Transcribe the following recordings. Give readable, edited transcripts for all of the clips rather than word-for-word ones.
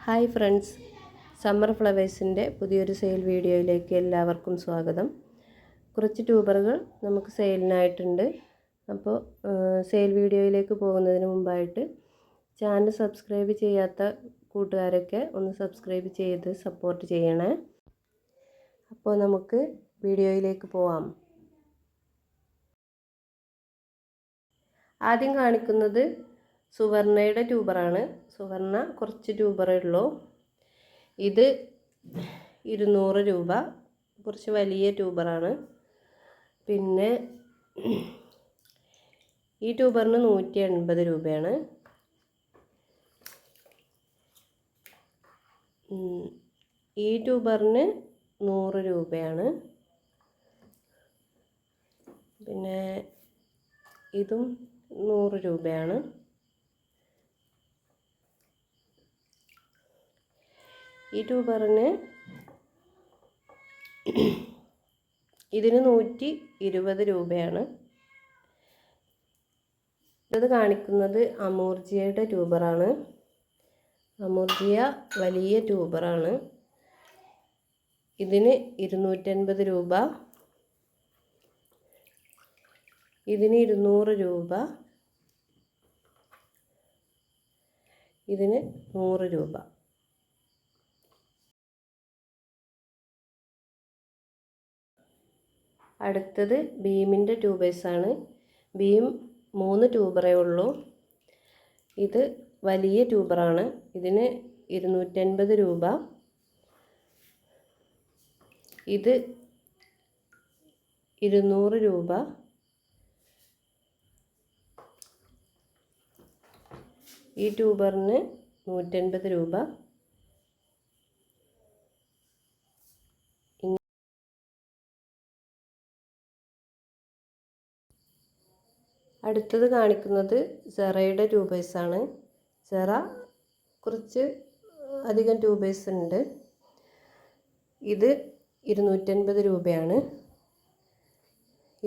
Hi friends, summer ഫ്ലവേഴ്സിൻ്റെ പുതിയൊരു sale വീഡിയോയിലേക്ക് എല്ലാവർക്കും സ്വാഗതം. കുറച്ച് ട്യൂബറുകൾ നമുക്ക് സെയിലിനായിട്ടുണ്ട്. അപ്പോൾ സെയിൽ വീഡിയോയിലേക്ക് പോകുന്നതിന് മുമ്പായിട്ട് ചാനൽ സബ്സ്ക്രൈബ് ചെയ്യാത്ത കൂട്ടുകാരൊക്കെ ഒന്ന് സബ്സ്ക്രൈബ് ചെയ്ത് സപ്പോർട്ട് ചെയ്യണേ. അപ്പോൾ നമുക്ക് വീഡിയോയിലേക്ക് പോവാം. ആദ്യം കാണിക്കുന്നത് സുവർണയുടെ ട്യൂബറാണ്. സുവർണ കുറച്ച് ട്യൂബറേ ഉള്ളൂ. ഇത് 200 രൂപ, കുറച്ച് വലിയ ട്യൂബറാണ്. പിന്നെ ഈ ട്യൂബറിന് 180 രൂപയാണ്. ഈ ട്യൂബറിന് 100 രൂപയാണ്. പിന്നെ ഇതും 100 രൂപയാണ്. ഈ ട്യൂബറിന് ഇതിന് 120 രൂപയാണ്. ഇത് കാണിക്കുന്നത് അമൂർജിയയുടെ ട്യൂബറാണ്. അമൂർജിയ വലിയ ട്യൂബറാണ്. ഇതിന് 250 രൂപ, ഇതിന് 200 രൂപ, ഇതിന് 100 രൂപ. അടുത്തത് ബീമിൻ്റെ ട്യൂബേഴ്സാണ്. ബീം 3 ട്യൂബറേ ഉള്ളൂ. ഇത് വലിയ ട്യൂബറാണ്. ഇതിന് 250 രൂപ, ഇത് 200 രൂപ, ഈ ട്യൂബറിന് 180 രൂപ. അടുത്തത് കാണിക്കുന്നത് സെറയുടെ ട്യൂബേഴ്സാണ്. സെറ കുറച്ച് അധികം ട്യൂബേഴ്സ് ഉണ്ട്. ഇത് 250 രൂപയാണ്.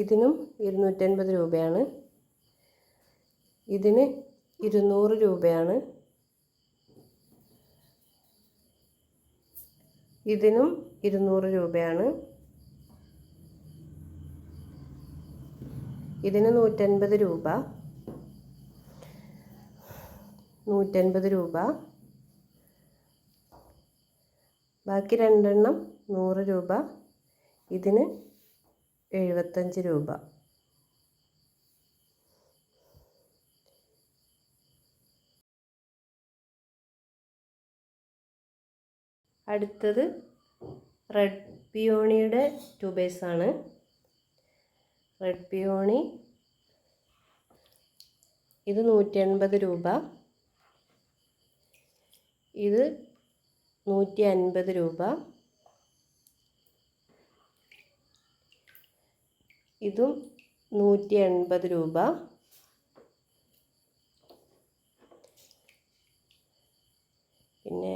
ഇതിനും 250 രൂപയാണ്. ഇതിന് 200 രൂപയാണ്. ഇതിനും 200 രൂപയാണ്. ഇതിന് 150 രൂപ, 150 രൂപ. ബാക്കി രണ്ടെണ്ണം 100 രൂപ. ഇതിന് 75 രൂപ. അടുത്തത് റെഡ് പിയോണിയുടെ ട്യൂബേഴ്സാണ്. റെഡ് പിയോണി ഇത് 180 രൂപ, ഇത് 150 രൂപ, ഇതും 180 രൂപ. പിന്നെ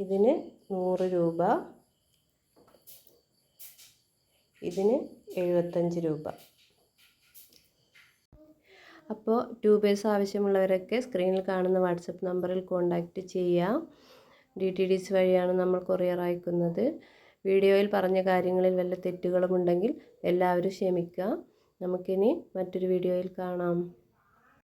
ഇതിന് 100 രൂപ, ഇതിന് 75 രൂപ. അപ്പോൾ ട്യൂബേഴ്സ് ആവശ്യമുള്ളവരൊക്കെ സ്ക്രീനിൽ കാണുന്ന വാട്സപ്പ് നമ്പറിൽ കോൺടാക്റ്റ് ചെയ്യാം. DTDC വഴിയാണ് നമ്മൾ കൊറിയർ അയക്കുന്നത്. വീഡിയോയിൽ പറഞ്ഞ കാര്യങ്ങളിൽ വല്ല തെറ്റുകളുമുണ്ടെങ്കിൽ എല്ലാവരും ക്ഷമിക്കുക. നമുക്കിനി മറ്റൊരു വീഡിയോയിൽ കാണാം.